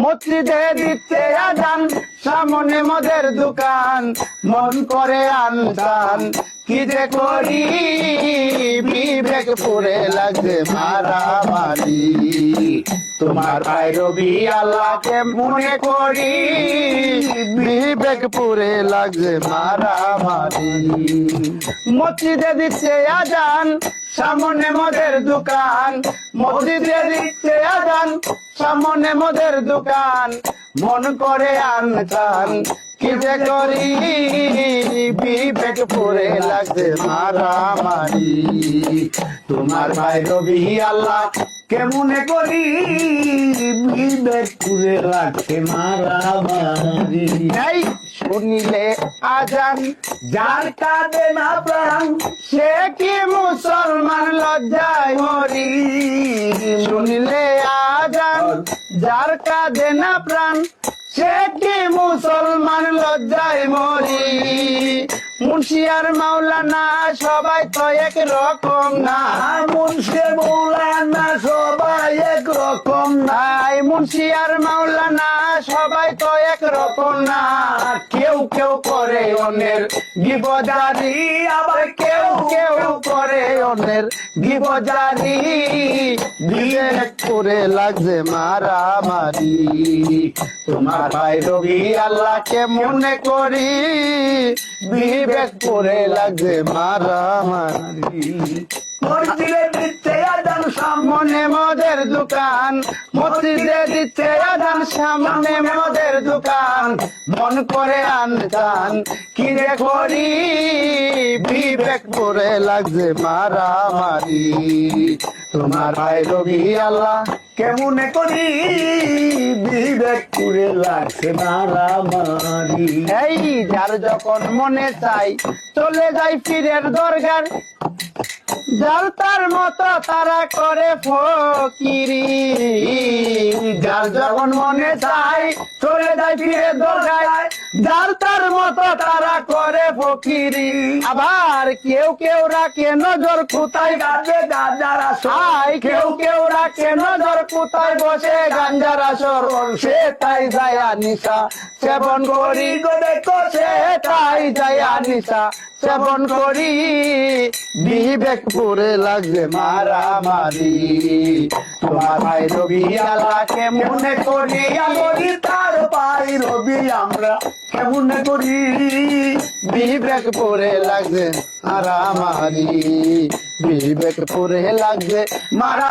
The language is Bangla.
মসজিদে দিচ্ছে আজান, সামনে মদের দোকান, মন করে আনসান, কি যে করি বিবেক পুরে লাগছে মারামারি। তোমার ভাই রবি আল্লাহকে মনে করি, বিবেক পুরে লাগছে মারামারি। মসজিদে দিচ্ছে আজান, সামনে মদের দোকান, মসজিদে দিচ্ছে আজান, সামনে মদের দোকান, মন করে আনসান, কি যে করি বিবেক পুরে লাগছে মারামারি। তোমার ভাই রবি আল্লাহ কেমনে করি বিবেক পুরে লাগছে মারামারি। এই শুনিলে আজান যার কাঁদে না প্রাণ, সে কি মুসলমান লজ্জায় মরি। শুনিলে আজান যার কাঁদে না প্রাণ, সে কি মুসলমান লজ্জায় মরি। মুন্সি আর মাওলানা সবাই তো এক রকম না, মুন্সি মাওলানা সবাই এক রকম নাই। মুন্সি আর মাওলানা সবাই তো এক রকম না, কেউ কেউ করে অন্যের গিবদারি, আবার কেউ কেউ করে অন্যের গিবদারি। বিবেক পুরে লাগছে মারামারি। তোমার ভাই রবি আল্লাহকে মনে করি, বিবেক পুরে লাগছে মারামারি। মসজিদে দিচ্ছে আজান, সামনে মদের দোকান, মসজিদে দিচ্ছে আজান, সামনে মদের দোকান, মন করে আনসান, কি রে করি বিবেক পুরে লাগছে মারামারি। তোমার ভাই রবি আল্লাহ কেমনে করি বিবেক পুরে লাগছে মারামারি। এই যার যখন মনে চাই চলে যাই পীরের দরগার, যার তার মতো তারা করে ফকিরি। যার যখন মনে চাই চলে যায় পীরের দরগায়, যার তার মতো তারা করে ফকিরি। আবার কেউ কেউ রাখে নজর কোথায় গাছে গাঞ্জার আসর, কেউ কেউ রাখে নজর কোথায় বসে গাঞ্জার আসর। সে তাই যায় নিশা সেবন করি, সে তাই যায় নিশা সেবন করি, বিবেক পুরে লাগছে মারামারি। তোমার ভাই রবি আল্লাহকে মনে করি, তার ভাই রবি আমরা কেমনে করি বিবেক পুরে লাগছে মারামারি। বিবেক পুরে লাগছে মারা